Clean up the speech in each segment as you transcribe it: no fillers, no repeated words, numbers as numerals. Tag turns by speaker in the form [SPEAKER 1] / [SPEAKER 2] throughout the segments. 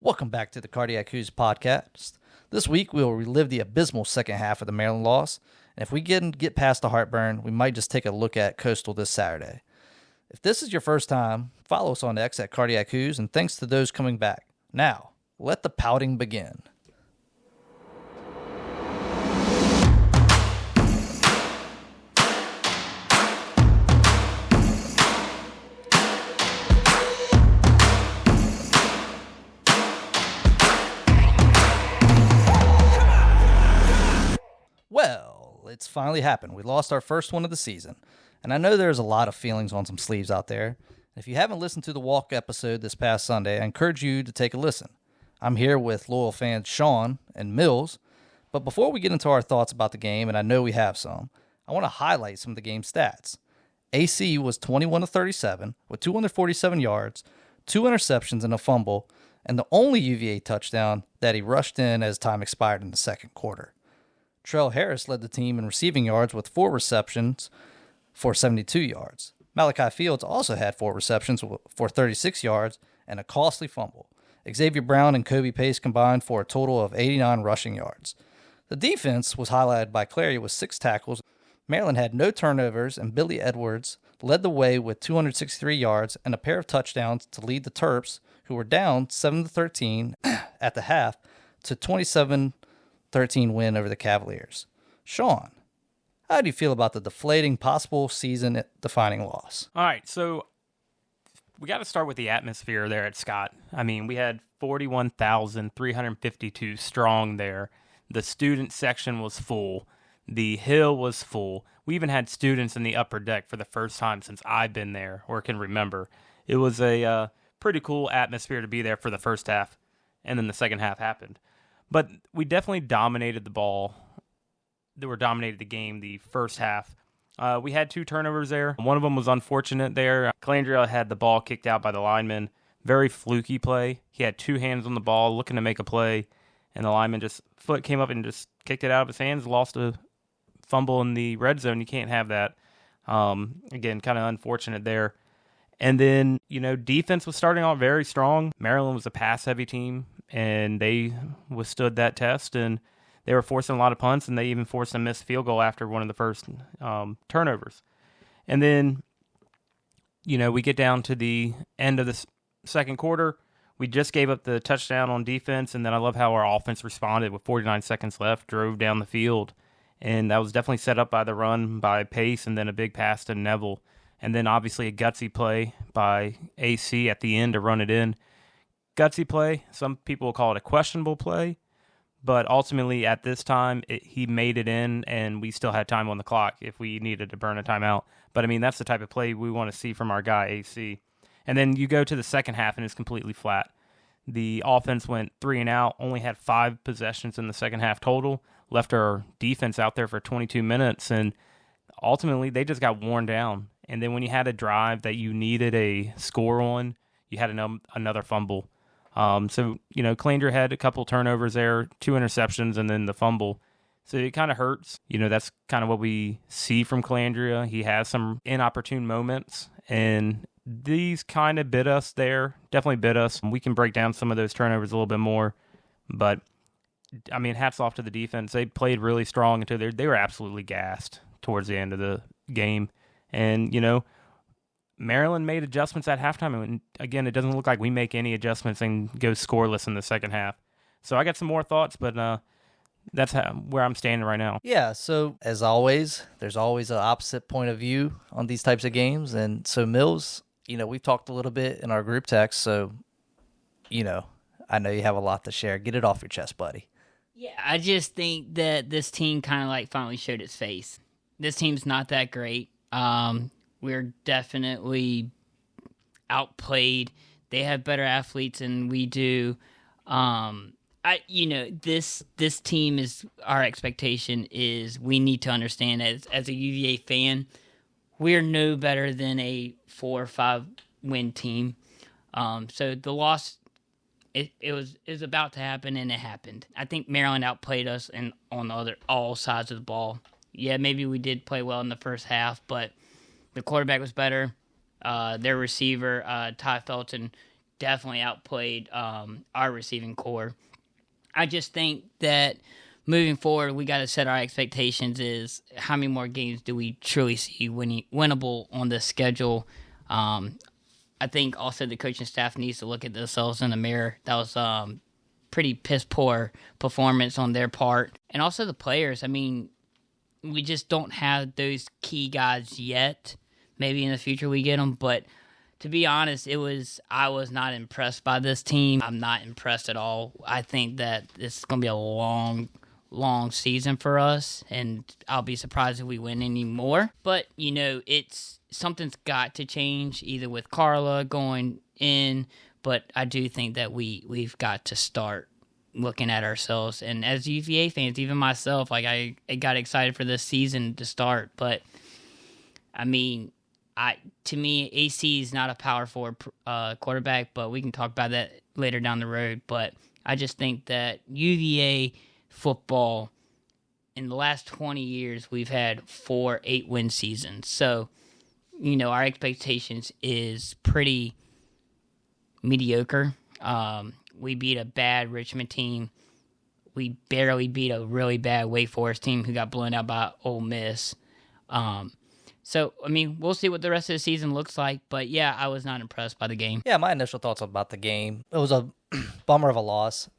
[SPEAKER 1] Welcome back to the Cardiac Who's podcast. This week we will relive the abysmal second half of the Maryland loss, and if we get past the heartburn, we might just take a look at Coastal this Saturday. If this is your first time, follow us on X at Cardiac Who's, and thanks to those coming back. Now, let the pouting begin. Well, it's finally happened. We lost our first one of the season. And I know there's a lot of feelings on some sleeves out there. If you haven't listened to the walk episode this past Sunday, I encourage you to take a listen. I'm here with loyal fans Sean and Mills. But before we get into our thoughts about the game, and I know we have some, I want to highlight some of the game stats. AC was 21 of 37 with 247 yards, 2 interceptions and a fumble, and the only UVA touchdown that he rushed in as time expired in the second quarter. Trell Harris led the team in receiving yards with 4 receptions for 72 yards. Malachi Fields also had 4 receptions for 36 yards and a costly fumble. Xavier Brown and Kobe Pace combined for a total of 89 rushing yards. The defense was highlighted by Clary with 6 tackles. Maryland had no turnovers, and Billy Edwards led the way with 263 yards and a pair of touchdowns to lead the Terps, who were down 7-13 at the half, to 27-13 win over the Cavaliers. Sean, how do you feel about the deflating possible season-defining loss?
[SPEAKER 2] All right, so we got to start with the atmosphere there at Scott. I mean, we had 41,352 strong there. The student section was full. The hill was full. We even had students in the upper deck for the first time since I've been there or can remember. It was a pretty cool atmosphere to be there for the first half, and then the second half happened. But we definitely dominated the ball. They were dominated the game the first half. We had 2 turnovers there. One of them was unfortunate there. Calandria had the ball kicked out by the lineman. Very fluky play. He had 2 hands on the ball looking to make a play, and the lineman foot came up and just kicked it out of his hands, lost a fumble in the red zone. You can't have that. Again, kind of unfortunate there. And then, defense was starting out very strong. Maryland was a pass-heavy team, and they withstood that test, and they were forcing a lot of punts, and they even forced a missed field goal after one of the first turnovers. And then, we get down to the end of the second quarter. We just gave up the touchdown on defense, and then I love how our offense responded with 49 seconds left, drove down the field, and that was definitely set up by the run by Pace and then a big pass to Neville, and then obviously a gutsy play by AC at the end to run it in. Gutsy play, some people will call it a questionable play, but ultimately at this time, he made it in, and we still had time on the clock if we needed to burn a timeout. But, I mean, that's the type of play we want to see from our guy, AC. And then you go to the second half, and it's completely flat. The offense went 3 and out, only had 5 possessions in the second half total, left our defense out there for 22 minutes, and ultimately they just got worn down. And then when you had a drive that you needed a score on, you had another fumble. Calandria had a couple turnovers there, 2 interceptions, and then the fumble. So it kind of hurts. That's kind of what we see from Calandria. He has some inopportune moments, and these kind of bit us there. Definitely bit us. We can break down some of those turnovers a little bit more. But, I mean, hats off to the defense. They played really strong until they were absolutely gassed towards the end of the game. And, Maryland made adjustments at halftime, and again, it doesn't look like we make any adjustments and go scoreless in the second half. So I got some more thoughts, but that's where I'm standing right now.
[SPEAKER 1] Yeah, so as always, there's always an opposite point of view on these types of games. And so Mills, we've talked a little bit in our group text, so, I know you have a lot to share. Get it off your chest, buddy.
[SPEAKER 3] Yeah, I just think that this team kind of finally showed its face. This team's not that great. We're definitely outplayed. They have better athletes than we do. This team is, our expectation is we need to understand as a UVA fan, we're no better than a 4 or 5 win team. So the loss, it was about to happen, and it happened. I think Maryland outplayed us on all sides of the ball. Yeah, maybe we did play well in the first half, but the quarterback was better. Their receiver, Ty Felton, definitely outplayed our receiving core. I just think that moving forward, we got to set our expectations is how many more games do we truly see winnable on the schedule. I think also the coaching staff needs to look at themselves in the mirror. That was pretty piss-poor performance on their part. And also the players. I mean, we just don't have those key guys yet. Maybe in the future we get them, but to be honest, I was not impressed by this team. I'm not impressed at all. I think that this is going to be a long season for us, and I'll be surprised if we win any more. But, something's got to change, either with Carla going in, but I do think that we've got to start looking at ourselves. And as UVA fans, even myself, I got excited for this season to start, but, I mean, to me, AC is not a power forward quarterback, but we can talk about that later down the road. But I just think that UVA football, in the last 20 years, we've had 4 8-win seasons. So, our expectations is pretty mediocre. We beat a bad Richmond team. We barely beat a really bad Wake Forest team who got blown out by Ole Miss. So, I mean, we'll see what the rest of the season looks like. But, yeah, I was not impressed by the game.
[SPEAKER 1] Yeah, my initial thoughts about the game, it was a bummer of a loss.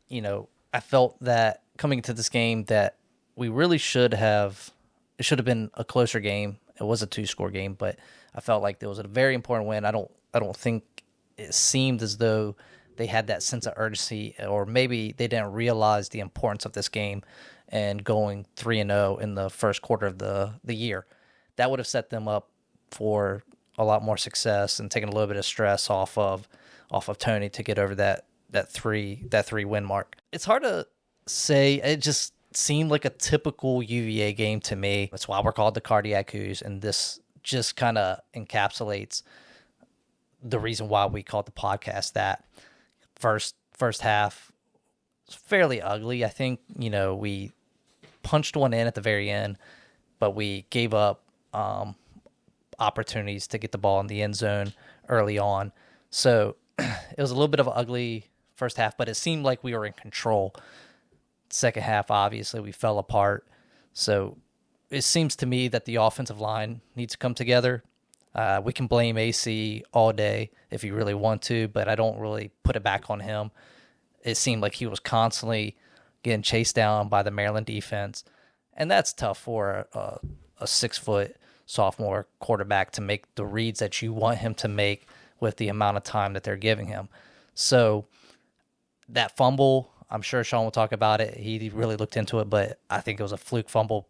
[SPEAKER 1] I felt that coming into this game that we really it should have been a closer game. It was a 2-score game, but I felt like it was a very important win. I don't think it seemed as though they had that sense of urgency, or maybe they didn't realize the importance of this game and going 3-0 in the first quarter of the year. That would have set them up for a lot more success and taken a little bit of stress off of Tony to get over that 3-win mark. It's hard to say. It just seemed like a typical UVA game to me. That's why we're called the Cardiac Hoos, and this just kind of encapsulates the reason why we called the podcast that. First half was fairly ugly. I think, we punched one in at the very end, but we gave up opportunities to get the ball in the end zone early on. So it was a little bit of an ugly first half, but it seemed like we were in control. Second half, obviously, we fell apart. So it seems to me that the offensive line needs to come together. We can blame AC all day if you really want to, but I don't really put it back on him. It seemed like he was constantly getting chased down by the Maryland defense, and that's tough for a 6-foot sophomore quarterback to make the reads that you want him to make with the amount of time that they're giving him. So that fumble, I'm sure Sean will talk about it. He really looked into it, but I think it was a fluke fumble.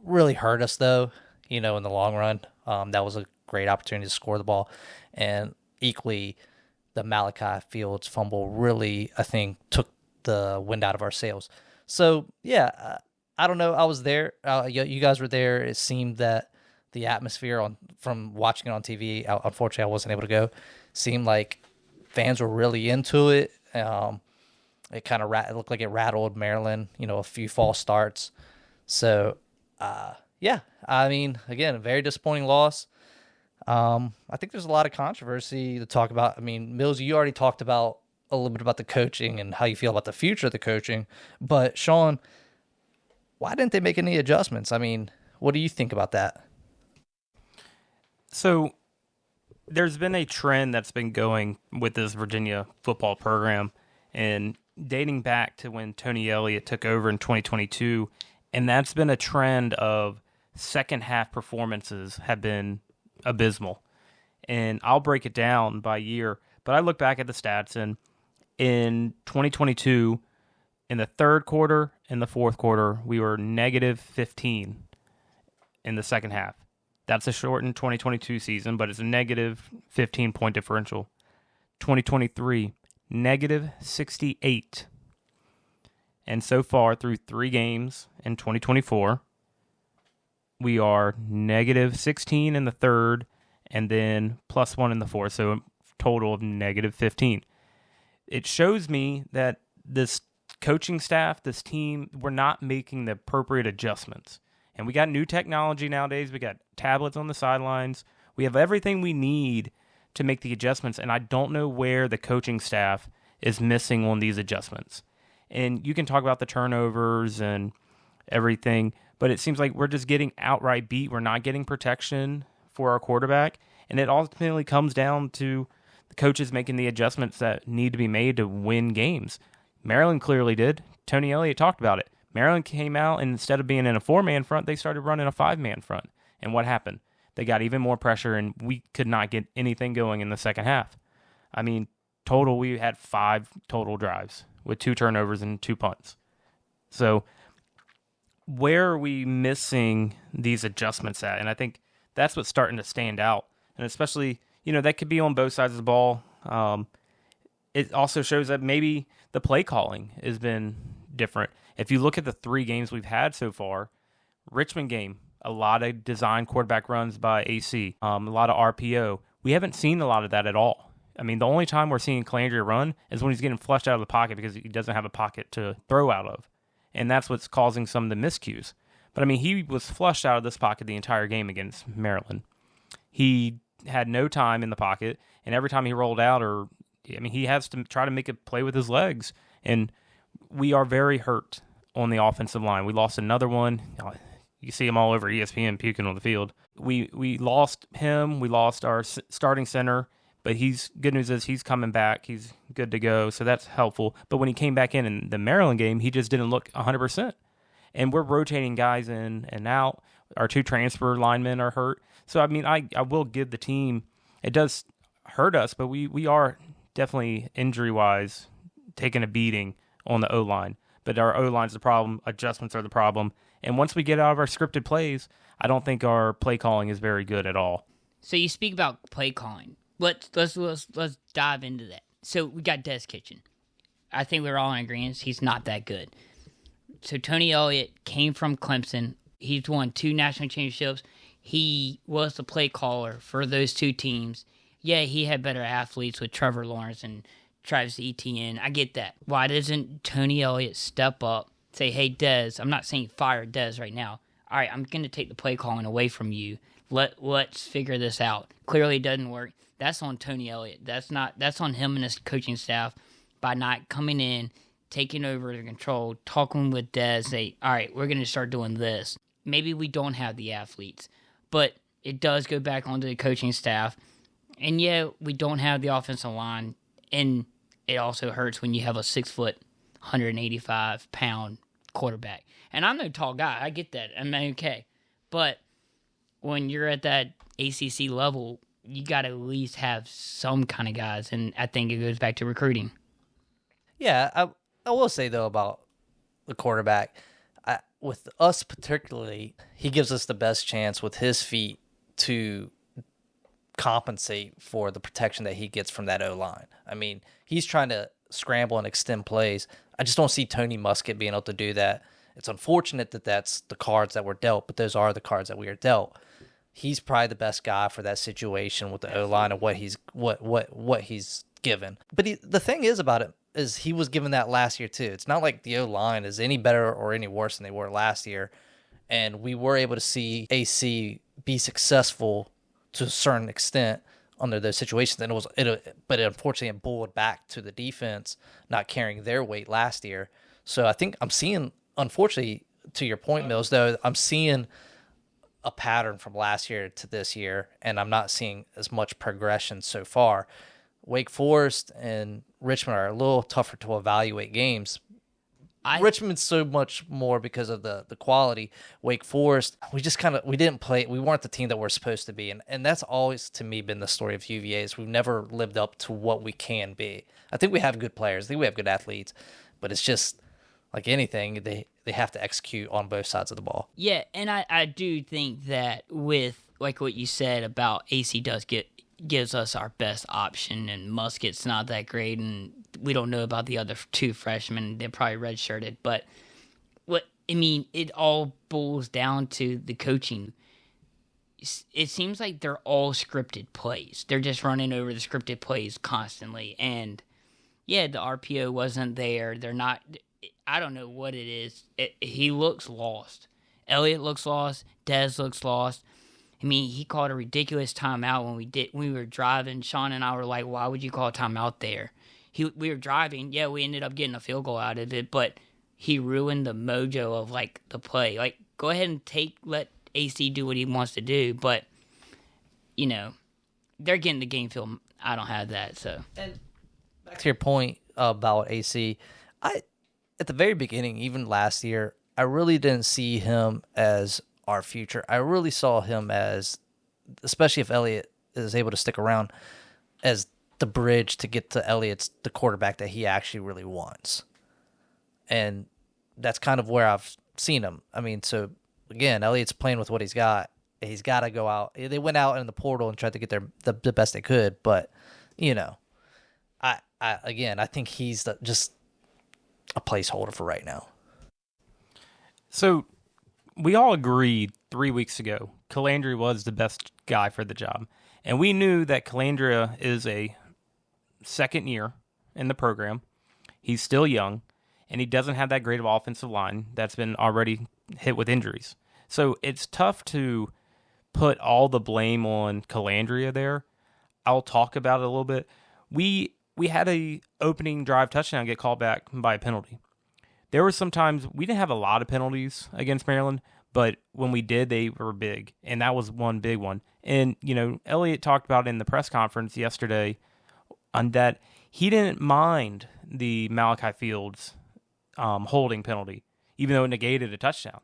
[SPEAKER 1] Really hurt us, though, in the long run. That was a great opportunity to score the ball. And equally, the Malachi Fields fumble really, I think, took the wind out of our sails. So, yeah, I don't know. I was there. You guys were there. It seemed that the atmosphere from watching it on TV, unfortunately, I wasn't able to go, seemed like fans were really into it. It kind of it looked like it rattled Maryland, a few false starts. So, yeah, I mean, again, a very disappointing loss. I think there's a lot of controversy to talk about. I mean, Mills, you already talked about a little bit about the coaching and how you feel about the future of the coaching. But, Sean, why didn't they make any adjustments? I mean, what do you think about that?
[SPEAKER 2] So there's been a trend that's been going with this Virginia football program, and dating back to when Tony Elliott took over in 2022, and that's been a trend of second half performances have been abysmal. And I'll break it down by year, but I look back at the stats, and in 2022, in the third quarter and the fourth quarter, we were negative 15 in the second half. That's a shortened 2022 season, but it's a negative 15-point differential. 2023, negative 68. And so far, through 3 games in 2024, we are negative 16 in the third and then plus 1 in the fourth, so a total of negative 15. It shows me that this coaching staff, this team, we're not making the appropriate adjustments. And we got new technology nowadays. We got tablets on the sidelines. We have everything we need to make the adjustments, and I don't know where the coaching staff is missing on these adjustments. And you can talk about the turnovers and everything, but it seems like we're just getting outright beat. We're not getting protection for our quarterback, and it ultimately comes down to the coaches making the adjustments that need to be made to win games. Maryland clearly did. Tony Elliott talked about it. Maryland came out, and instead of being in a 4-man front, they started running a 5-man front. And what happened? They got even more pressure, and we could not get anything going in the second half. I mean, total, we had 5 total drives with 2 turnovers and 2 punts. So where are we missing these adjustments at? And I think that's what's starting to stand out. And especially, that could be on both sides of the ball. It also shows that maybe the play calling has been different. If you look at the 3 games we've had so far, Richmond game, a lot of design quarterback runs by AC, a lot of RPO. We haven't seen a lot of that at all. I mean, the only time we're seeing Calandria run is when he's getting flushed out of the pocket because he doesn't have a pocket to throw out of. And that's what's causing some of the miscues. But, I mean, he was flushed out of this pocket the entire game against Maryland. He had no time in the pocket, and every time he rolled out he has to try to make a play with his legs. And we are very hurt on the offensive line. We lost another one. You see him all over ESPN puking on the field. We lost him. We lost our starting center. But good news is he's coming back. He's good to go, so that's helpful. But when he came back in the Maryland game, he just didn't look 100%. And we're rotating guys in and out. Our 2 transfer linemen are hurt. So, I mean, I will give the team, it does hurt us, but we are definitely injury-wise taking a beating on the O-line. But our O-line's the problem. Adjustments are the problem. And once we get out of our scripted plays, I don't think our play calling is very good at all.
[SPEAKER 3] So you speak about play calling. Let's dive into that. So we got Des Kitchen. I think we're all in agreement he's not that good. So Tony Elliott came from Clemson. He's won 2 national championships. He was the play caller for those 2 teams. Yeah, he had better athletes with Trevor Lawrence and Travis Etienne. I get that. Why doesn't Tony Elliott step up, say, hey, Des, I'm not saying fire Des right now. All right, I'm going to take the play calling away from you. Let's figure this out. Clearly it doesn't work. That's on Tony Elliott. That's on him and his coaching staff by not coming in, taking over the control, talking with Des, say, all right, we're going to start doing this. Maybe we don't have the athletes, but it does go back onto the coaching staff. And yeah, we don't have the offensive line, and it also hurts when you have a 6-foot, 185-pound quarterback. And I'm no tall guy. I get that. I'm okay. But when you're at that ACC level, you got to at least have some kind of guys, and I think it goes back to recruiting.
[SPEAKER 1] Yeah, I will say, though, about the quarterback, with us particularly, he gives us the best chance with his feet to compensate for the protection that he gets from that O-line. I mean, he's trying to scramble and extend plays. I just don't see Tony Muskett being able to do that. It's unfortunate that that's the cards that were dealt, but those are the cards that we are dealt. He's probably the best guy for that situation with the O-line and what he's given. But the thing is about it is he was given that last year too. It's not like the O-line is any better or any worse than they were last year. And we were able to see AC be successful to a certain extent under those situations. And but unfortunately it boiled back to the defense not carrying their weight last year. So I think I'm seeing, unfortunately, to your point, Mills, though, I'm seeing a pattern from last year to this year, and I'm not seeing as much progression so far. Wake Forest and Richmond are a little tougher to evaluate games. Richmond's so much more because of the quality. Wake Forest, we didn't play. We weren't the team that we're supposed to be, and that's always to me been the story of UVA. Is we've never lived up to what we can be. I think we have good players. I think we have good athletes, but it's just like anything, they have to execute on both sides of the ball.
[SPEAKER 3] Yeah, and I do think that with like what you said about AC gives us our best option, and Muskett's not that great, and we don't know about the other 2 freshmen. They're probably redshirted, but it all boils down to the coaching. It seems like they're all scripted plays. They're just running over the scripted plays constantly, and yeah, the RPO wasn't there. They're not. I don't know what it is. He looks lost. Elliott looks lost. Dez looks lost. I mean, he called a ridiculous timeout when we were driving. Sean and I were like, "Why would you call a timeout there?" We were driving. Yeah, we ended up getting a field goal out of it, but he ruined the mojo of like the play. Like, go ahead and let AC do what he wants to do, but they're getting the game film. I don't have that. So,
[SPEAKER 1] and back to your point about AC, at the very beginning, even last year, I really didn't see him as our future. I really saw him as, especially if Elliott is able to stick around, as the bridge to get to Elliott's the quarterback that he actually really wants. And that's kind of where I've seen him. I mean, so again, Elliott's playing with what he's got. He's got to go out. They went out in the portal and tried to get the best they could, but I think he's just a placeholder for right now.
[SPEAKER 2] So we all agreed 3 weeks ago Calandria was the best guy for the job. And we knew that Calandria is a second year in the program. He's still young, and he doesn't have that great of offensive line that's been already hit with injuries. So it's tough to put all the blame on Calandria there. I'll talk about it a little bit. We had a opening drive touchdown get called back by a penalty. There were some times we didn't have a lot of penalties against Maryland, but when we did, they were big, and that was one big one. And, Elliott talked about in the press conference yesterday on that he didn't mind the Malachi Fields holding penalty, even though it negated a touchdown.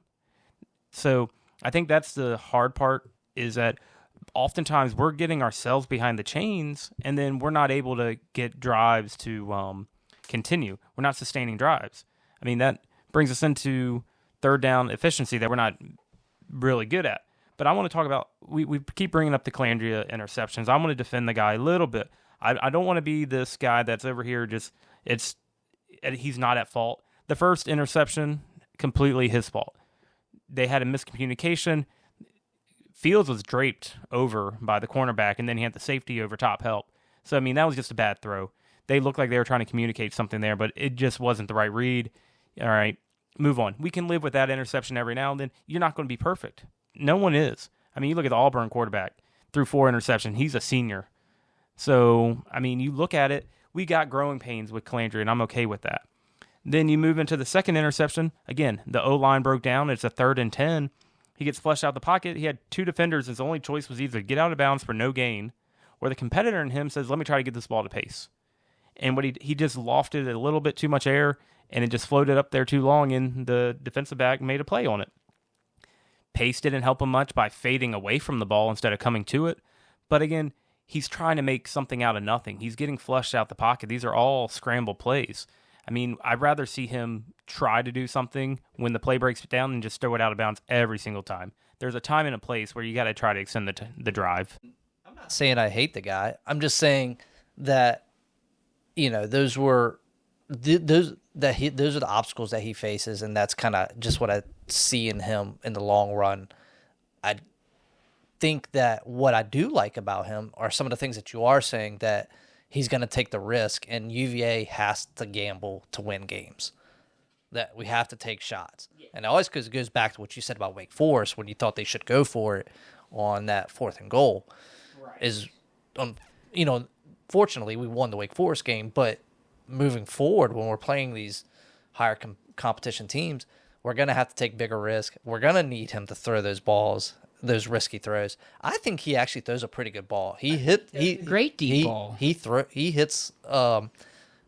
[SPEAKER 2] So I think that's the hard part, is that oftentimes we're getting ourselves behind the chains, and then we're not able to get drives to continue. We're not sustaining drives. I mean, that brings us into third down efficiency that we're not really good at. But I want to talk about, we keep bringing up the Calandria interceptions. I want to defend the guy a little bit. I don't want to be this guy that's over here he's not at fault. The first interception, completely his fault. They had a miscommunication. Fields was draped over by the cornerback, and then he had the safety over top help. So, I mean, that was just a bad throw. They looked like they were trying to communicate something there, but it just wasn't the right read. All right, move on. We can live with that interception every now and then. You're not going to be perfect. No one is. I mean, you look at the Auburn quarterback, threw 4 interceptions. He's a senior. So, I mean, you look at it, we got growing pains with Calandria, and I'm okay with that. Then you move into the second interception. Again, the O-line broke down. It's a 3rd and 10. He gets flushed out the pocket. He had 2 defenders. His only choice was either get out of bounds for no gain, or the competitor in him says, let me try to get this ball to pace. And what he just lofted a little bit too much air, and it just floated up there too long, and the defensive back made a play on it. Pace didn't help him much by fading away from the ball instead of coming to it. But again, he's trying to make something out of nothing. He's getting flushed out the pocket. These are all scramble plays. I mean, I'd rather see him try to do something when the play breaks down than just throw it out of bounds every single time. There's a time and a place where you got to try to extend the drive.
[SPEAKER 1] I'm not saying I hate the guy. I'm just saying that, those are the obstacles that he faces, and that's kind of just what I see in him in the long run. I think that what I do like about him are some of the things that you are saying, that he's going to take the risk, and UVA has to gamble to win games. That we have to take shots. Yeah. And always because it goes back to what you said about Wake Forest when you thought they should go for it on that 4th and goal. Right. Fortunately, we won the Wake Forest game, but moving forward, when we're playing these higher competition teams, we're going to have to take bigger risk. We're going to need him to throw those balls, those risky throws. I think he actually throws a pretty good ball.
[SPEAKER 3] Great deep ball.
[SPEAKER 1] He hits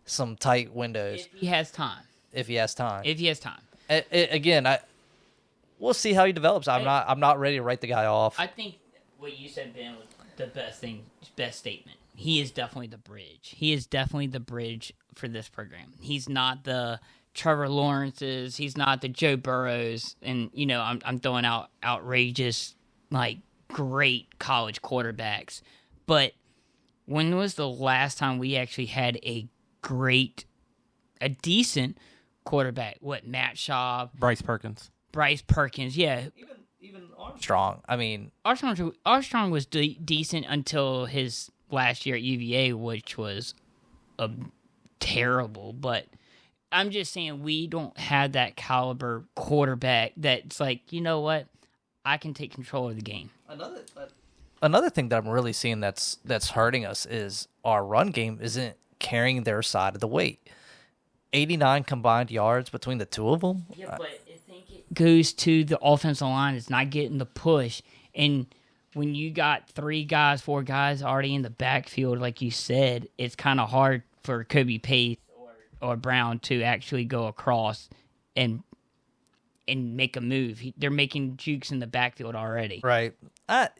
[SPEAKER 1] some tight windows.
[SPEAKER 3] If he has time.
[SPEAKER 1] Again, we'll see how he develops. I'm not ready to write the guy off.
[SPEAKER 3] I think what you said, Ben, was the best statement. He is definitely the bridge. He is definitely the bridge for this program. He's not the Trevor Lawrences. He's not the Joe Burrows. And, I'm throwing out outrageous, great college quarterbacks. But when was the last time we actually had a decent quarterback? What, Matt Schaub?
[SPEAKER 2] Bryce Perkins,
[SPEAKER 3] yeah.
[SPEAKER 1] Even Armstrong. I mean,
[SPEAKER 3] Armstrong was decent until his last year at UVA, which was terrible. But I'm just saying we don't have that caliber quarterback that's like, you know what? I can take control of the game.
[SPEAKER 1] Another thing that I'm really seeing that's hurting us is our run game isn't carrying their side of the weight. 89 combined yards between the two of them.
[SPEAKER 3] Yeah, but I think it goes to the offensive line. It's not getting the push. And when you got 4 guys already in the backfield, like you said, it's kind of hard for Kobe Pace or Brown to actually go across and make a move. They're making jukes in the backfield already.
[SPEAKER 1] Right.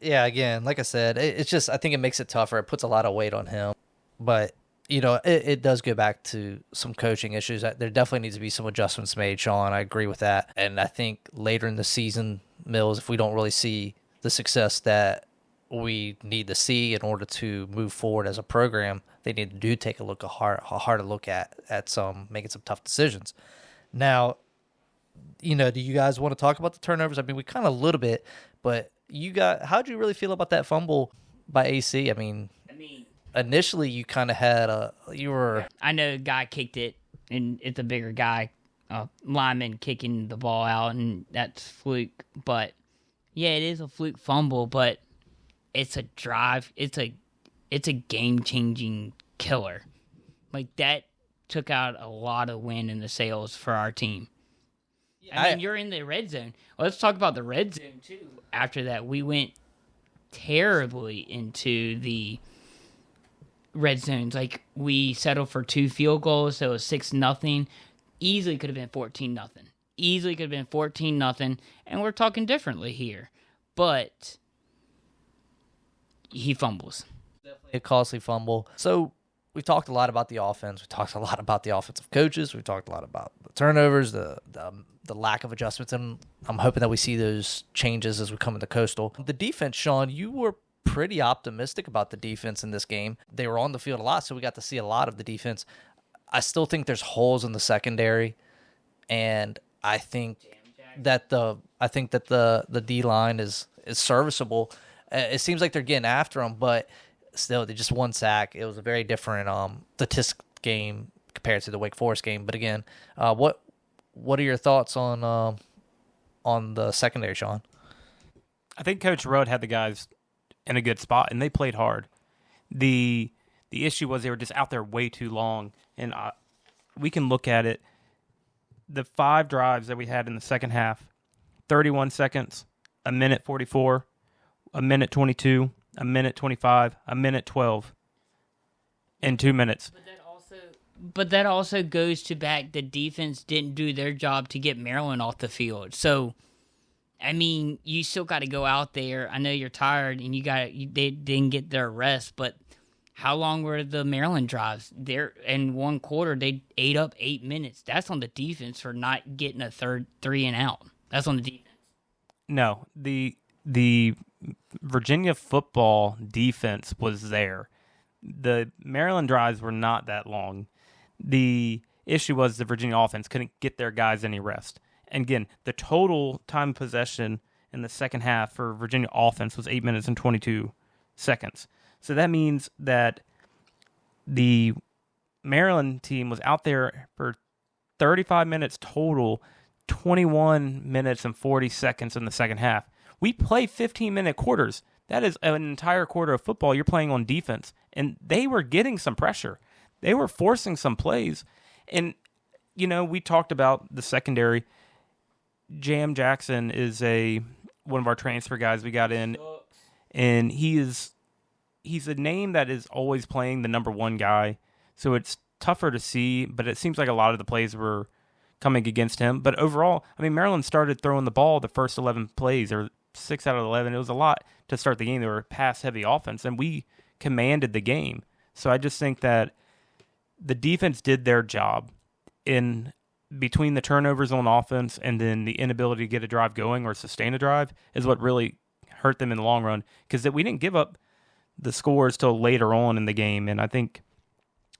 [SPEAKER 1] Yeah, again, like I said, it's just, I think it makes it tougher. It puts a lot of weight on him. But, it does go back to some coaching issues. There definitely needs to be some adjustments made, Sean. I agree with that. And I think later in the season, Mills, if we don't really see the success that we need to see in order to move forward as a program, they need to take a harder look at making some tough decisions. Now, do you guys want to talk about the turnovers? I mean, we kind of a little bit, but how'd you really feel about that fumble by AC? I mean, initially you kind of had
[SPEAKER 3] I know a guy kicked it, and it's a bigger guy, lineman kicking the ball out, and that's fluke. But yeah, it is a fluke fumble, but it's a drive. It's a game-changing killer. Like, that took out a lot of wind in the sails for our team. I mean, you're in the red zone. Well, let's talk about the red zone, too. After that, we went terribly into the red zones. Like, we settled for 2 field goals, so it was 6-0. Easily could have been 14-0. Easily could have been 14-0, and we're talking differently here. But he fumbles.
[SPEAKER 1] Definitely a costly fumble. So we talked a lot about the offense. We talked a lot about the offensive coaches. We talked a lot about the turnovers, the lack of adjustments, and I'm hoping that we see those changes as we come into Coastal. The defense, Sean, you were pretty optimistic about the defense in this game. They were on the field a lot, so we got to see a lot of the defense. I still think there's holes in the secondary, and I think that the D line is serviceable. It seems like they're getting after them, but still, they just one sack. It was a very different statistic game compared to the Wake Forest game. But again, what are your thoughts on the secondary, Sean?
[SPEAKER 2] I think Coach Rudd had the guys in a good spot, and they played hard. The issue was they were just out there way too long, and we can look at it. The 5 drives that we had in the second half, 31 seconds, a minute 44, a minute 22, a minute 25, a minute 12, and 2 minutes.
[SPEAKER 3] But that also goes to back the defense didn't do their job to get Maryland off the field. So, I mean, you still got to go out there. I know you're tired and they didn't get their rest, but how long were the Maryland drives? There in one quarter, they ate up 8 minutes. That's on the defense for not getting a third 3 and out. That's on the defense.
[SPEAKER 2] No, the Virginia football defense was there. The Maryland drives were not that long. The issue was the Virginia offense couldn't get their guys any rest. And again, the total time possession in the second half for Virginia offense was 8 minutes and 22 seconds. So that means that the Maryland team was out there for 35 minutes total, 21 minutes and 40 seconds in the second half. We play 15-minute quarters. That is an entire quarter of football you're playing on defense. And they were getting some pressure. They were forcing some plays. And, we talked about the secondary. Jam Jackson is one of our transfer guys we got in. And he's a name that is always playing the number 1 guy. So it's tougher to see, but it seems like a lot of the plays were coming against him. But overall, Maryland started throwing the ball the first 11 plays, or 6 out of 11. It was a lot to start the game. They were a pass-heavy offense, and we commanded the game. So I just think that the defense did their job in between the turnovers on offense and then the inability to get a drive going or sustain a drive is what really hurt them in the long run, because we didn't give up the scores till later on in the game, and I think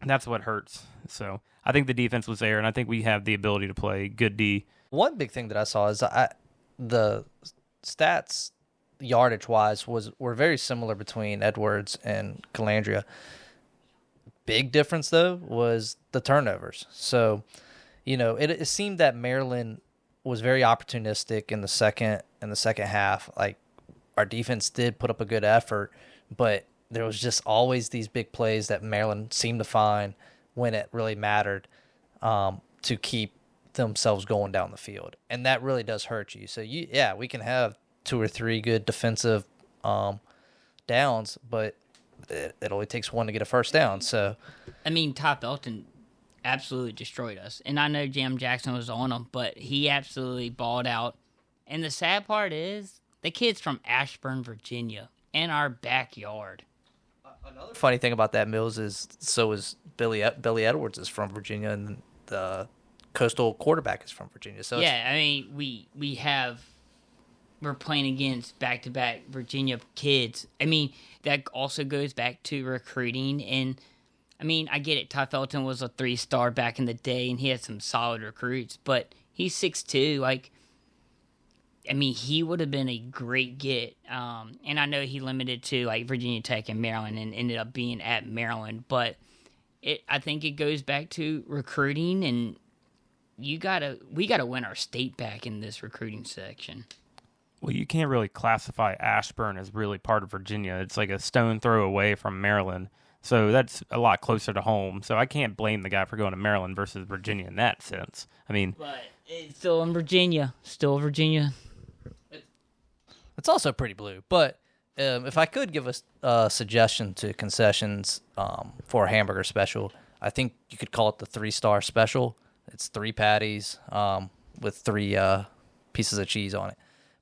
[SPEAKER 2] that's what hurts. So I think the defense was there, and I think we have the ability to play good D.
[SPEAKER 1] One big thing that I saw is the stats yardage-wise were very similar between Edwards and Calandria. Big difference, though, was the turnovers. So, it seemed that Maryland was very opportunistic in the second in the second half. Like, our defense did put up a good effort, but there was just always these big plays that Maryland seemed to find when it really mattered to keep themselves going down the field. And that really does hurt you. So, we can have 2 or 3 good defensive downs, but it only takes one to get a first down. So,
[SPEAKER 3] I mean, Ty Felton absolutely destroyed us. And I know Jam Jackson was on him, but he absolutely balled out. And the sad part is, the kid's from Ashburn, Virginia, in our backyard.
[SPEAKER 1] Another funny thing about that, Mills, is Billy Edwards is from Virginia, and the Coastal quarterback is from Virginia. So
[SPEAKER 3] yeah, I mean, we're playing against back-to-back Virginia kids. I mean, that also goes back to recruiting. And, I mean, I get it. Ty Felton was a 3-star back in the day, and he had some solid recruits. But he's 6'2". Like, I mean, he would have been a great get. And I know he limited to, like, Virginia Tech and Maryland and ended up being at Maryland. But I think it goes back to recruiting, and we gotta win our state back in this recruiting section.
[SPEAKER 2] Well, you can't really classify Ashburn as really part of Virginia. It's like a stone throw away from Maryland. So that's a lot closer to home. So I can't blame the guy for going to Maryland versus Virginia in that sense. I mean,
[SPEAKER 3] but it's still in Virginia. Still Virginia.
[SPEAKER 1] It's also pretty blue. But if I could give a suggestion to concessions for a hamburger special, I think you could call it the 3-star special. It's 3 patties with 3 pieces of cheese on it.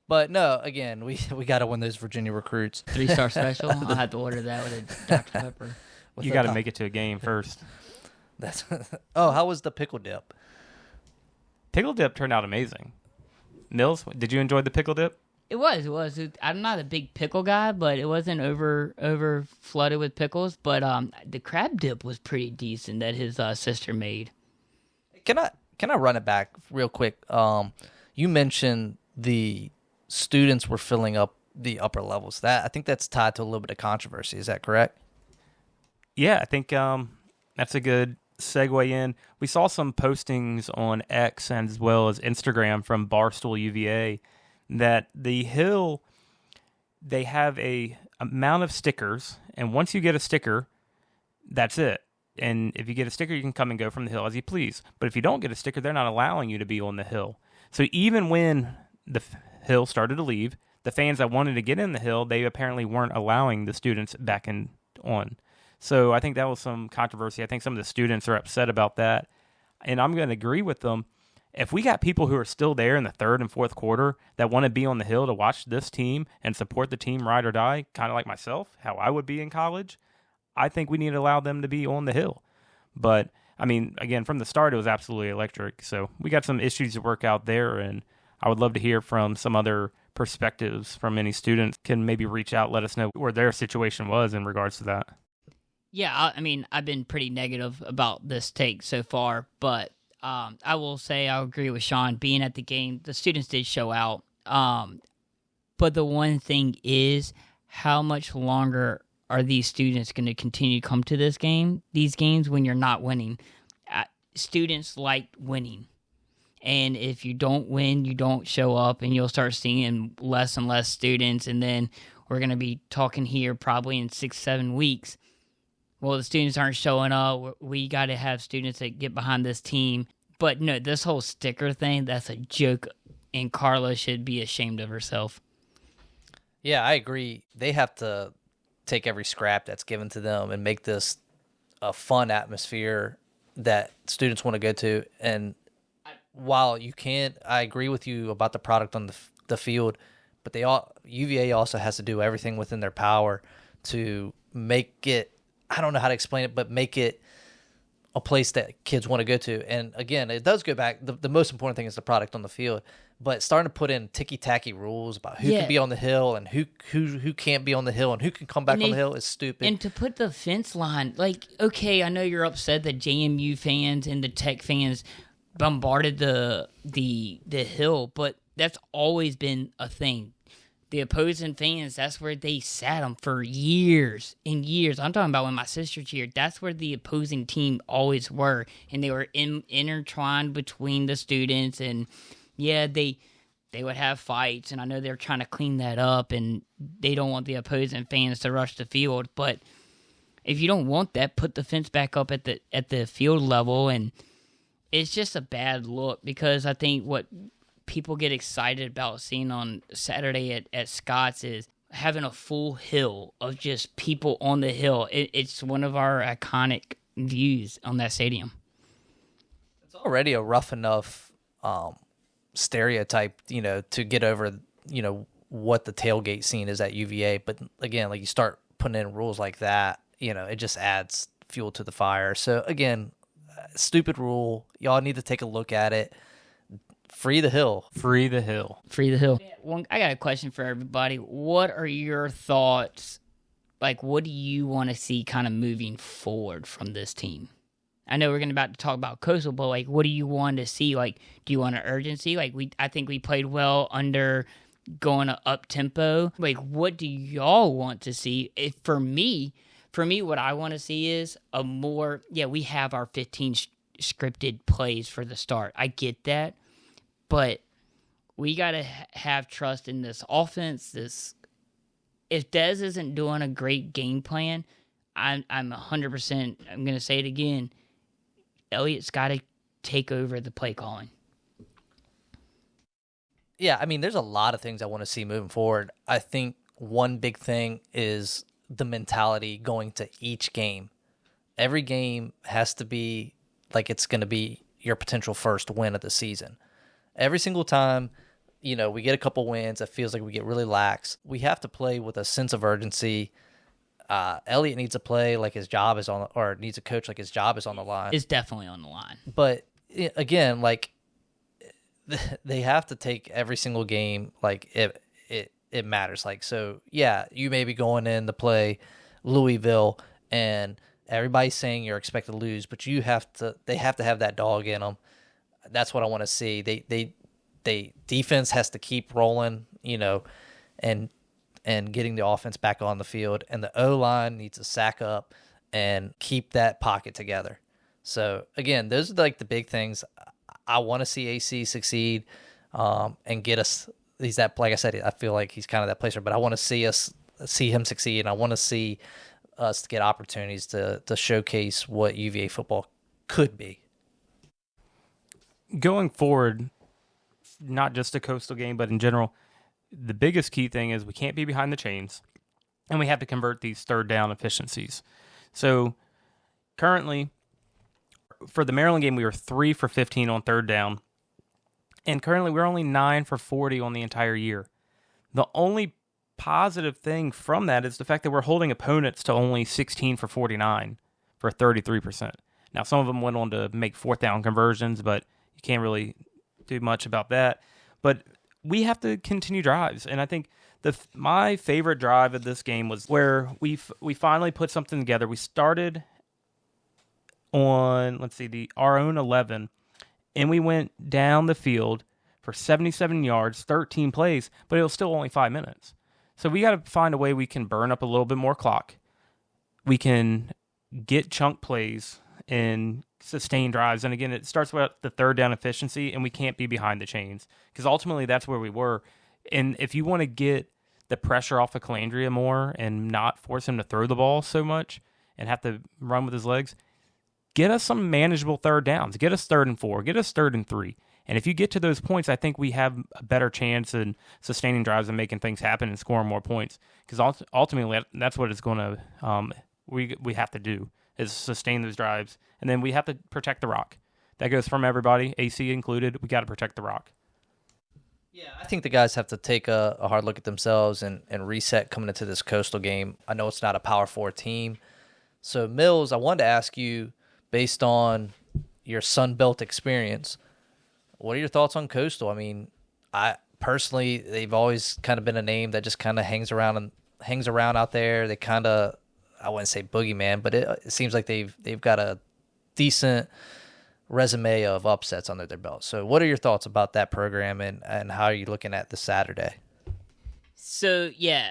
[SPEAKER 1] But no, again, we got to win those Virginia recruits.
[SPEAKER 3] 3-star special. I'll have to order that with a Dr. Pepper.
[SPEAKER 2] You got to make it to a game first.
[SPEAKER 1] That's how was the pickle dip?
[SPEAKER 2] Pickle dip turned out amazing. Nils, did you enjoy the pickle dip?
[SPEAKER 3] It was. I'm not a big pickle guy, but it wasn't over flooded with pickles. But the crab dip was pretty decent that his sister made.
[SPEAKER 1] Can I run it back real quick? You mentioned the students were filling up the upper levels. I think that's tied to a little bit of controversy. Is that correct?
[SPEAKER 2] Yeah, I think that's a good segue in. We saw some postings on X as well as Instagram from Barstool UVA that the Hill, they have a amount of stickers, and once you get a sticker, that's it. And if you get a sticker, you can come and go from the Hill as you please. But if you don't get a sticker, they're not allowing you to be on the Hill. So even when the Hill started to leave, the fans that wanted to get in the Hill, they apparently weren't allowing the students back on. So I think that was some controversy. I think some of the students are upset about that. And I'm going to agree with them. If we got people who are still there in the third and fourth quarter that want to be on the Hill to watch this team and support the team ride or die, kind of like myself, how I would be in college, I think we need to allow them to be on the Hill. But, I mean, again, from the start, it was absolutely electric. So we got some issues to work out there, and I would love to hear from some other perspectives from any students. Can maybe reach out, let us know where their situation was in regards to that.
[SPEAKER 3] Yeah, I mean, I've been pretty negative about this take so far, but I will say I agree with Sean. Being at the game, the students did show out. But the one thing is, how much longer are these students going to continue to come to these games when you're not winning? Students like winning. And if you don't win, you don't show up, and you'll start seeing less and less students. And then we're going to be talking here probably in 6-7 weeks. Well, the students aren't showing up. We got to have students that get behind this team. But no, this whole sticker thing, that's a joke, and Carla should be ashamed of herself.
[SPEAKER 1] Yeah, I agree. They have to take every scrap that's given to them and make this a fun atmosphere that students want to go to. And while you can't, I agree with you about the product on the field, but UVA also has to do everything within their power to make it, I don't know how to explain it, but make it a place that kids want to go to. And again, it does go back. The most important thing is the product on the field, but starting to put in ticky-tacky rules about who can be on the Hill and who can't be on the Hill and who can come back on the Hill is stupid.
[SPEAKER 3] And to put the fence line, like, okay, I know you're upset that JMU fans and the Tech fans bombarded the Hill, but that's always been a thing. The opposing fans, that's where they sat them for years and years. I'm talking about when my sister cheered. That's where the opposing team always were, and they were intertwined between the students. And yeah, they they would have fights, and I know they're trying to clean that up, and they don't want the opposing fans to rush the field. But if you don't want that, put the fence back up at the field level, and it's just a bad look because I think what people get excited about seeing on Saturday at Scott's is having a full hill of just people on the hill. It's one of our iconic views on that stadium.
[SPEAKER 1] It's already a rough enough stereotype, to get over, what the tailgate scene is at UVA. But again, like you start putting in rules like that, it just adds fuel to the fire. So again, stupid rule. Y'all need to take a look at it. Free the hill.
[SPEAKER 2] Free the hill.
[SPEAKER 3] Free the hill. I got a question for everybody. What are your thoughts? Like, what do you want to see kind of moving forward from this team? I know we're about to talk about Coastal, but like, what do you want to see? Like, do you want an urgency? Like, I think we played well under going up tempo. Like, what do y'all want to see? For me, what I want to see is a more. Yeah, we have our 15 scripted plays for the start. I get that, but we got to have trust in this offense. If Dez isn't doing a great game plan, I'm 100%. I'm going to say it again. Elliott's got to take over the play calling.
[SPEAKER 1] Yeah, I mean, there's a lot of things I want to see moving forward. I think one big thing is the mentality going to each game. Every game has to be like it's going to be your potential first win of the season. Every single time, we get a couple wins, it feels like we get really lax. We have to play with a sense of urgency. Elliott needs to play like his job is on, or needs a coach like his job is on the line.
[SPEAKER 3] It's definitely on the line.
[SPEAKER 1] But again, like they have to take every single game like it matters. Like, so yeah, you may be going in to play Louisville and everybody's saying you're expected to lose, but they have to have that dog in them. That's what I want to see. They defense has to keep rolling, and getting the offense back on the field, and the O-line needs to sack up and keep that pocket together. So again, those are like the big things. I want to see AC succeed, and get us. He's that, like I said, I feel like he's kind of that placer, but I want to see him succeed, and I want to see us get opportunities to showcase what UVA football could be.
[SPEAKER 2] Going forward, not just a Coastal game, but in general, the biggest key thing is we can't be behind the chains, and we have to convert these third down efficiencies. So currently, for the Maryland game, we were 3 for 15 on third down, and currently we're only 9 for 40 on the entire year. The only positive thing from that is the fact that we're holding opponents to only 16 for 49 for 33%. Now, some of them went on to make fourth down conversions, but you can't really do much about that. But we have to continue drives, and I think my favorite drive of this game was where we finally put something together. We started on our own 11, and we went down the field for 77 yards, 13 plays, but it was still only 5 minutes. So we got to find a way we can burn up a little bit more clock. We can get chunk plays and sustain drives. And again, it starts with the third down efficiency, and we can't be behind the chains because ultimately that's where we were. And if you want to get the pressure off of Calandria more and not force him to throw the ball so much and have to run with his legs, get us some manageable third downs. Get us 3rd and 4. Get us 3rd and 3. And if you get to those points, I think we have a better chance in sustaining drives and making things happen and scoring more points. Because ultimately, that's what it's going to we have to do, is sustain those drives. And then we have to protect the rock. That goes from everybody, AC included. We got to protect the rock.
[SPEAKER 1] Yeah, I think the guys have to take a hard look at themselves and reset coming into this Coastal game. I know it's not a Power 4 team. So, Mills, I wanted to ask you, based on your Sun Belt experience, what are your thoughts on Coastal? I mean, I personally, they've always kind of been a name that just kind of hangs around out there. They kind of, I wouldn't say boogeyman, but it seems like they've got a decent resume of upsets under their belt. So what are your thoughts about that program, and how are you looking at this Saturday?
[SPEAKER 3] So, yeah,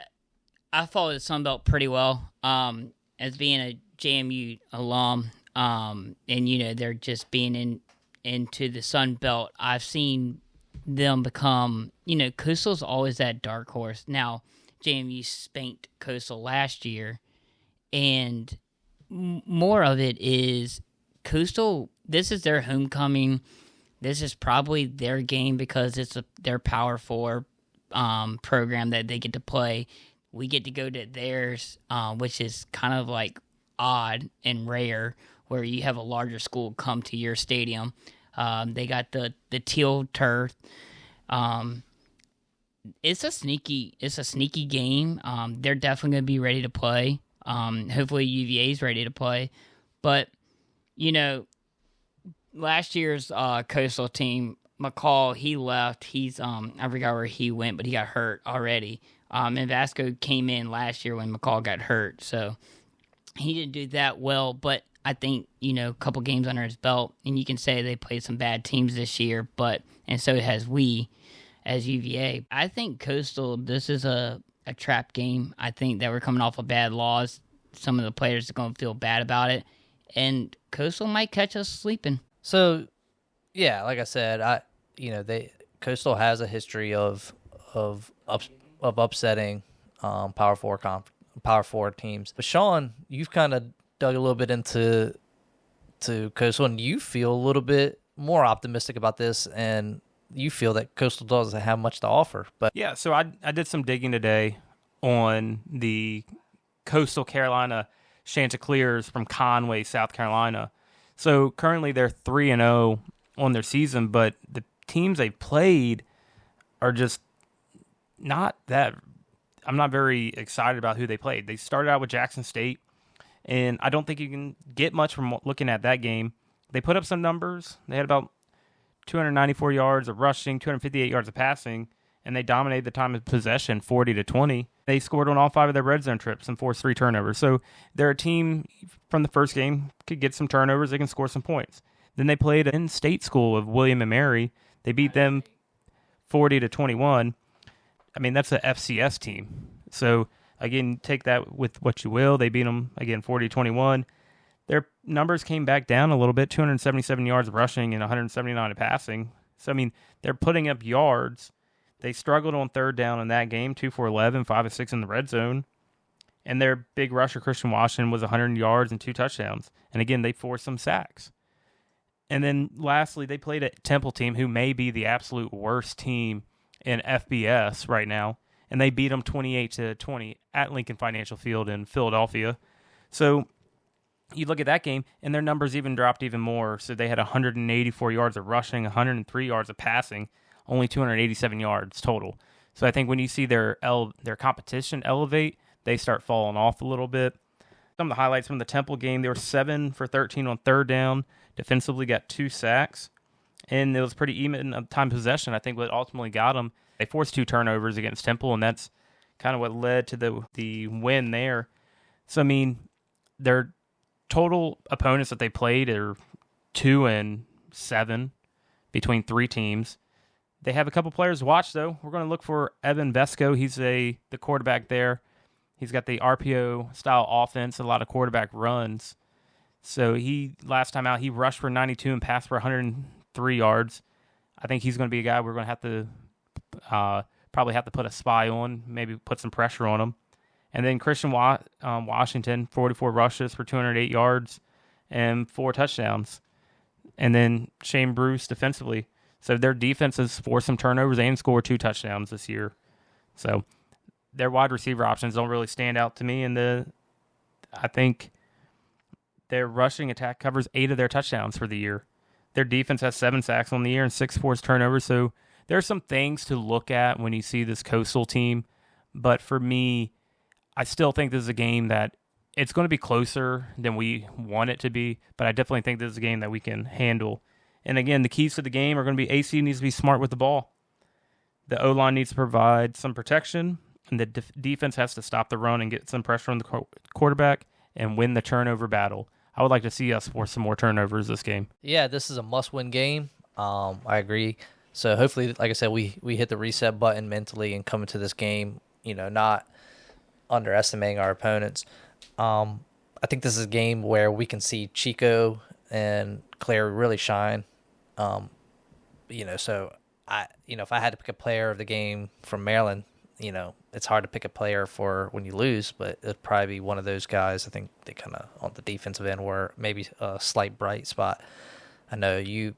[SPEAKER 3] I follow the Sun Belt pretty well. As being a JMU alum, and, they're just being into the Sun Belt, I've seen them become, Coastal's always that dark horse. Now, JMU spanked Coastal last year, and more of it is Coastal, this is their homecoming. This is probably their game because it's their Power 4 program that they get to play. We get to go to theirs, which is kind of like odd and rare, where you have a larger school come to your stadium. They got the teal turf. It's a sneaky game. They're definitely going to be ready to play. Hopefully UVA's ready to play. But, last year's Coastal team, McCall, he left. He's I forgot where he went, but he got hurt already. And Vasco came in last year when McCall got hurt, so he didn't do that well. But I think a couple games under his belt, and you can say they played some bad teams this year, and so has we as UVA. I think Coastal, this is a trap game. I think that we're coming off of bad loss. Some of the players are going to feel bad about it, and Coastal might catch us sleeping.
[SPEAKER 1] So, yeah, like I said, Coastal has a history of upsetting Power 4 teams. But Sean, you've kind of dug a little bit into Coastal, and you feel a little bit more optimistic about this, and you feel that Coastal doesn't have much to offer. But
[SPEAKER 2] yeah, so I did some digging today on the Coastal Carolina Chanticleers from Conway, South Carolina. So currently they're 3-0 on their season, but the teams they've played are just not that. I'm not very excited about who they played. They started out with Jackson State, and I don't think you can get much from looking at that game. They put up some numbers. They had about 294 yards of rushing, 258 yards of passing, and they dominated the time of possession 40-20. They scored on all 5 of their red zone trips and forced 3 turnovers. So they're a team from the first game, could get some turnovers, they can score some points. Then they played in state school of William and Mary. They beat them 40-21. I mean, that's an FCS team. So, again, take that with what you will. They beat them, again, 40-21. Their numbers came back down a little bit, 277 yards of rushing and 179 of passing. So, I mean, they're putting up yards. They struggled on third down in that game, 2 for 11, 5 of 6 in the red zone. And their big rusher, Christian Washington, was 100 yards and 2 touchdowns. And, again, they forced some sacks. And then, lastly, they played a Temple team who may be the absolute worst team in FBS right now. And they beat them 28-20 at Lincoln Financial Field in Philadelphia. So you look at that game, and their numbers even dropped even more. So they had 184 yards of rushing, 103 yards of passing, only 287 yards total. So I think when you see their competition elevate, they start falling off a little bit. Some of the highlights from the Temple game, they were 7 for 13 on third down, defensively got 2 sacks, and it was pretty even of time possession. I think what ultimately got them, they forced 2 turnovers against Temple, and that's kind of what led to the win there. So, I mean, their total opponents that they played are 2-7 between 3 teams. They have a couple players to watch, though. We're going to look for Evan Vesco. He's the quarterback there. He's got the RPO-style offense, a lot of quarterback runs. So last time out, he rushed for 92 and passed for 103 yards. I think he's going to be a guy we're going to have to probably have to put a spy on, maybe put some pressure on him. And then Christian Washington, 44 rushes for 208 yards and 4 touchdowns. And then Shane Bruce defensively. So their defense has forced some turnovers and scored 2 touchdowns this year. So their wide receiver options don't really stand out to me. And I think their rushing attack covers 8 of their touchdowns for the year. Their defense has 7 sacks on the year and 6 forced turnovers. So there are some things to look at when you see this Coastal team. But for me, I still think this is a game that it's going to be closer than we want it to be. But I definitely think this is a game that we can handle. And again, the keys to the game are going to be AC needs to be smart with the ball. The O-line needs to provide some protection. And the defense has to stop the run and get some pressure on the quarterback and win the turnover battle. I would like to see us force some more turnovers this game.
[SPEAKER 1] Yeah, this is a must-win game. I agree. So hopefully, like I said, we hit the reset button mentally and come into this game, not underestimating our opponents. I think this is a game where we can see Chico and Claire really shine. So if I had to pick a player of the game from Maryland, it's hard to pick a player for when you lose, but it'd probably be one of those guys. I think they kind of on the defensive end were maybe a slight bright spot. I know you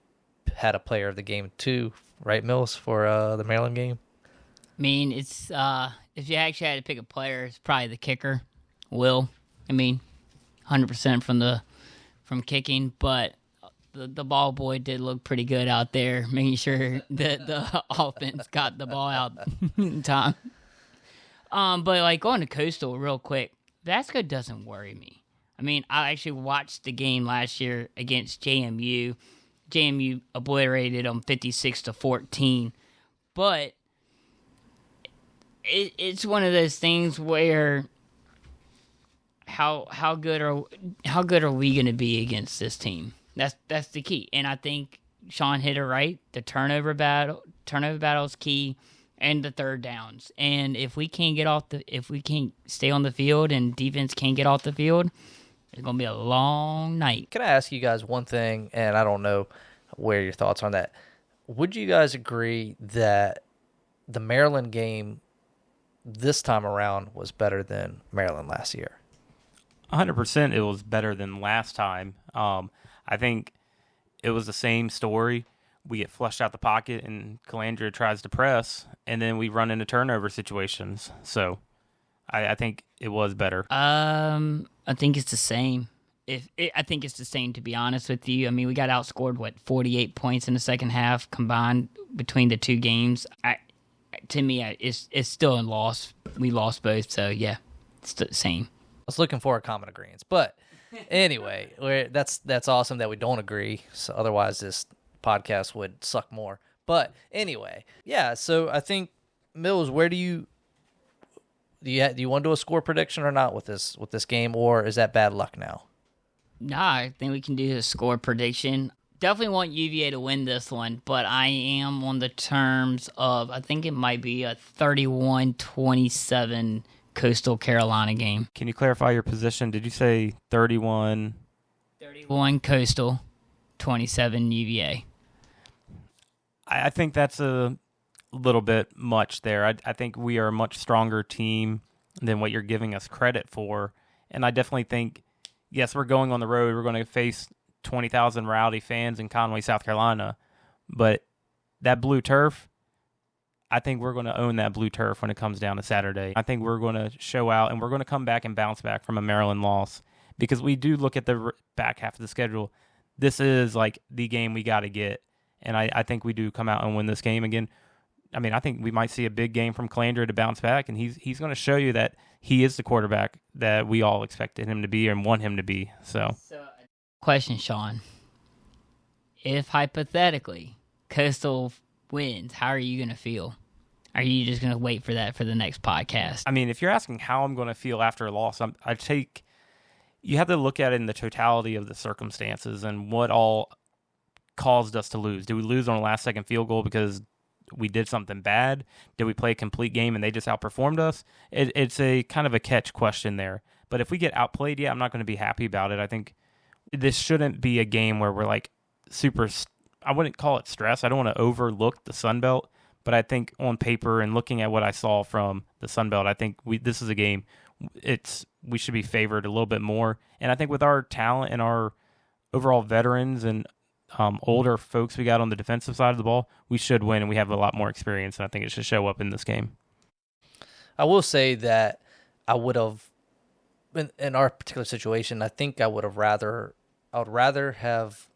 [SPEAKER 1] had a player of the game too, right, Mills, for the Maryland game?
[SPEAKER 3] I mean, it's if you actually had to pick a player, it's probably the kicker, Will. 100% from kicking, but the ball boy did look pretty good out there, making sure that the offense got the ball out in time. But going to Coastal real quick, Vasco doesn't worry me. I actually watched the game last year against JMU. JMU obliterated them 56-14, but it's one of those things where how good are we going to be against this team? That's the key, and I think Sean hit it right. The turnover battle is key, and the third downs. And if we can't stay on the field and defense can't get off the field, it's gonna be a long night.
[SPEAKER 1] Can I ask you guys one thing? And I don't know where your thoughts on that. Would you guys agree that the Maryland game this time around was better than Maryland last year?
[SPEAKER 2] 100% it was better than last time. I think it was the same story. We get flushed out the pocket, and Calandra tries to press, and then we run into turnover situations. So I think it was better.
[SPEAKER 3] I think it's the same. I think it's the same, to be honest with you. We got outscored, 48 points in the second half combined between the two games. To me, it's still a loss. We lost both, so yeah, it's the same.
[SPEAKER 1] I was looking for a common agreement, but anyway, that's awesome that we don't agree. So otherwise, this podcast would suck more. But anyway, yeah. So I think Mills, where do you want to do a score prediction or not with this game, or is that bad luck now?
[SPEAKER 3] Nah, I think we can do a score prediction. Definitely want UVA to win this one, but I am on the terms of, I think it might be a 31-27 Coastal Carolina game.
[SPEAKER 2] Can you clarify your position? Did you say 31?
[SPEAKER 3] 31 Coastal, 27 UVA.
[SPEAKER 2] I think that's a little bit much there. I think we are a much stronger team than what you're giving us credit for. And I definitely think, yes, we're going on the road. We're going to face 20,000 rowdy fans in Conway, South Carolina. But that blue turf, I think we're going to own that blue turf when it comes down to Saturday. I think we're going to show out, and we're going to come back and bounce back from a Maryland loss, because we do look at the back half of the schedule. This is the game we got to get, and I think we do come out and win this game again. I think we might see a big game from Calandra to bounce back, and he's going to show you that he is the quarterback that we all expected him to be and want him to be. So
[SPEAKER 3] question, Sean. If hypothetically Coastal wins, how are you going to feel? Are you just going to wait for that for the next podcast?
[SPEAKER 2] If you're asking how I'm going to feel after a loss, you have to look at it in the totality of the circumstances and what all caused us to lose. Did we lose on a last-second field goal because we did something bad? Did we play a complete game and they just outperformed us? It's a kind of a catch question there. But if we get outplayed, I'm not going to be happy about it. I think this shouldn't be a game where we're super, I wouldn't call it stress. I don't want to overlook the Sun Belt, but I think on paper and looking at what I saw from the Sun Belt, I think this is a game we should be favored a little bit more. And I think with our talent and our overall veterans and older folks we got on the defensive side of the ball, we should win, and we have a lot more experience, and I think it should show up in this game.
[SPEAKER 1] I will say that I would have, in our particular situation, I think I would rather have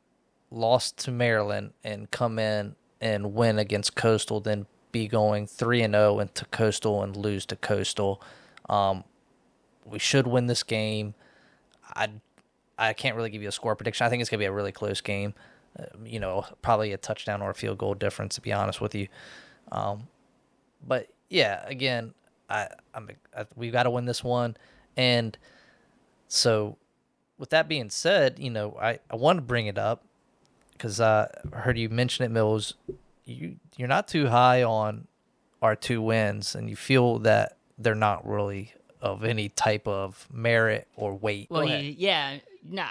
[SPEAKER 1] lost to Maryland and come in and win against Coastal than be going 3-0 into Coastal and lose to Coastal. We should win this game. I can't really give you a score prediction. I think it's going to be a really close game. Probably a touchdown or a field goal difference, to be honest with you. But yeah, again, we've got to win this one. And so with that being said, I want to bring it up because I heard you mention it, Mills. You're not too high on our 2 wins, and you feel that they're not really of any type of merit or weight.
[SPEAKER 3] Well, yeah. No,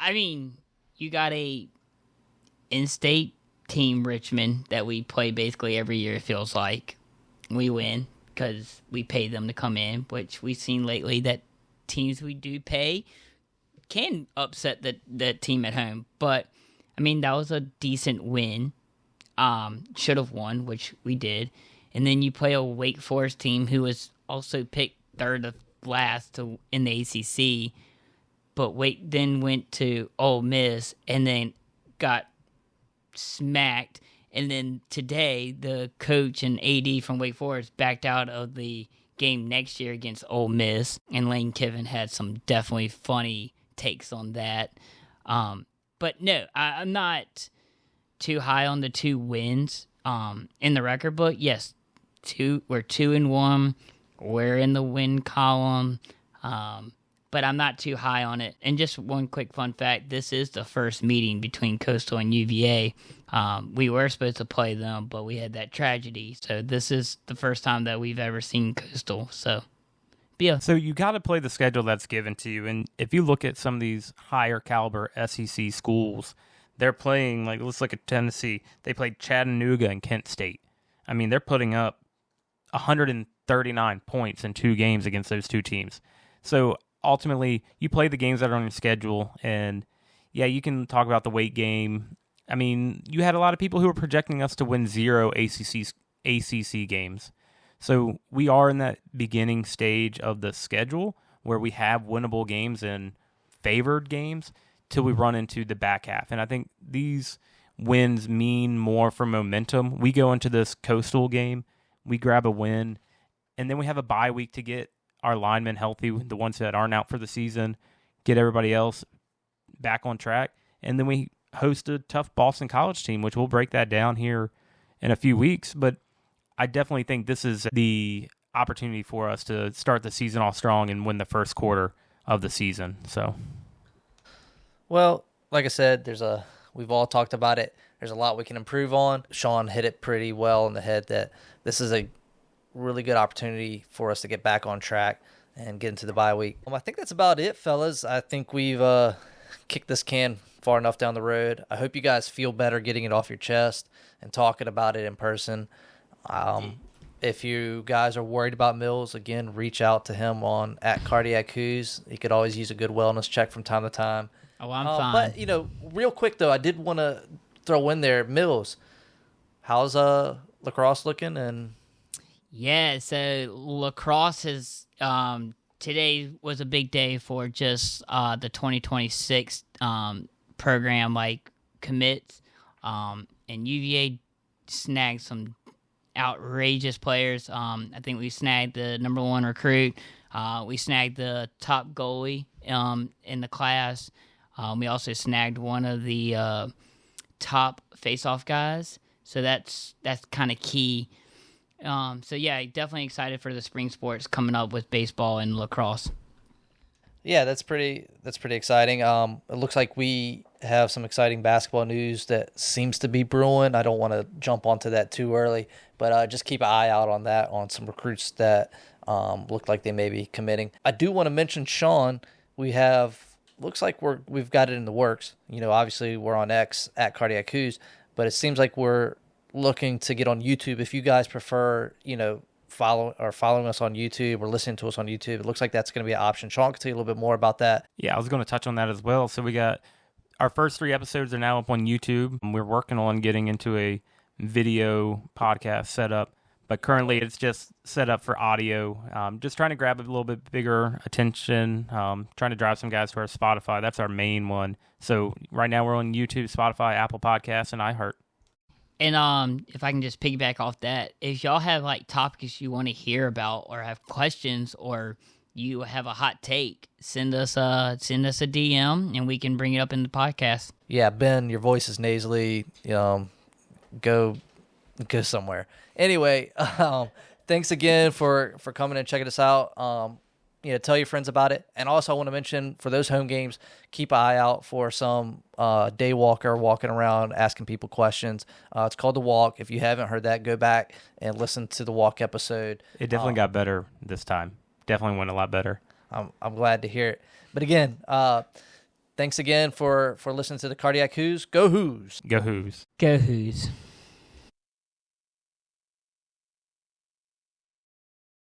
[SPEAKER 3] you got a in-state team Richmond that we play basically every year. It feels like we win because we pay them to come in, which we've seen lately that teams we do pay can upset the team at home. But I mean, that was a decent win. Should have won, which we did. And then you play a Wake Forest team who was also picked third of last in the ACC, but Wake then went to Ole Miss and then got smacked. And then today, the coach and AD from Wake Forest backed out of the game next year against Ole Miss, and Lane Kiffin had some definitely funny takes on that. But no, I'm not too high on the 2 wins in the record book. Yes, we're 2-1. We're in the win column, but I'm not too high on it. And just one quick fun fact, this is the first meeting between Coastal and UVA. We were supposed to play them, but we had that tragedy. So this is the first time that we've ever seen Coastal. So
[SPEAKER 2] you got to play the schedule that's given to you. And if you look at some of these higher caliber SEC schools, they're playing, like, let's look at Tennessee. They played Chattanooga and Kent State. I mean, they're putting up 139 points in 2 games against those 2 teams. So ultimately, you play the games that are on your schedule, and yeah, you can talk about the weight game. I mean, you had a lot of people who were projecting us to win 0 ACC games. So we are in that beginning stage of the schedule where we have winnable games and favored games till we run into the back half. And I think these wins mean more for momentum. We go into this Coastal game, we grab a win, and then we have a bye week to get our linemen healthy, the ones that aren't out for the season, get everybody else back on track, and then we host a tough Boston College team, which we'll break that down here in a few weeks. But I definitely think this is the opportunity for us to start the season off strong and win the first quarter of the season. So,
[SPEAKER 1] well, like I said, we've all talked about it. There's a lot we can improve on. Sean hit it pretty well in the head that this is a really good opportunity for us to get back on track and get into the bye week. I think that's about it, fellas. I think we've kicked this can far enough down the road. I hope you guys feel better getting it off your chest and talking about it in person. If you guys are worried about Mills, again, reach out to him on @CardiacWho's. He could always use a good wellness check from time to time.
[SPEAKER 3] Oh, I'm fine.
[SPEAKER 1] But, real quick, though, I did want to throw in there, Mills, how's lacrosse looking? And
[SPEAKER 3] yeah, so lacrosse is today was a big day for just the 2026 program, like commits, and UVA snagged some outrageous players. I think we snagged the number 1 recruit. We snagged the top goalie in the class. We also snagged one of the top face-off guys. So that's kind of key. So yeah, definitely excited for the spring sports coming up with baseball and lacrosse.
[SPEAKER 1] Yeah, that's pretty exciting. It looks like we have some exciting basketball news that seems to be brewing. I don't want to jump onto that too early, but just keep an eye out on that, on some recruits that look like they may be committing. I do want to mention, Sean, looks like we've got it in the works. Obviously we're on X @CardiacWho's, but it seems like we're looking to get on YouTube. If you guys prefer, following us on YouTube or listening to us on YouTube, it looks like that's going to be an option. Sean can tell you a little bit more about that.
[SPEAKER 2] Yeah, I was going to touch on that as well. So we got our first 3 episodes are now up on YouTube. We're working on getting into a video podcast setup, but currently it's just set up for audio. Just trying to grab a little bit bigger attention, trying to drive some guys to our Spotify. That's our main one. So right now we're on YouTube, Spotify, Apple Podcasts, and Iheart.
[SPEAKER 3] And if I can just piggyback off that, if y'all have like topics you want to hear about or have questions or you have a hot take, send us a DM and we can bring it up in the podcast.
[SPEAKER 1] Yeah, Ben, your voice is nasally. Go somewhere. Anyway, thanks again for coming and checking us out. Tell your friends about it. And also I want to mention, for those home games, keep an eye out for some day walker walking around asking people questions. It's called The Walk. If you haven't heard that, go back and listen to the Walk episode.
[SPEAKER 2] It definitely got better this time. Definitely went a lot better.
[SPEAKER 1] I'm glad to hear it. But again, Thanks again for listening to the Cardiac Who's. Go Who's.
[SPEAKER 2] Go Who's.
[SPEAKER 3] Go Who's.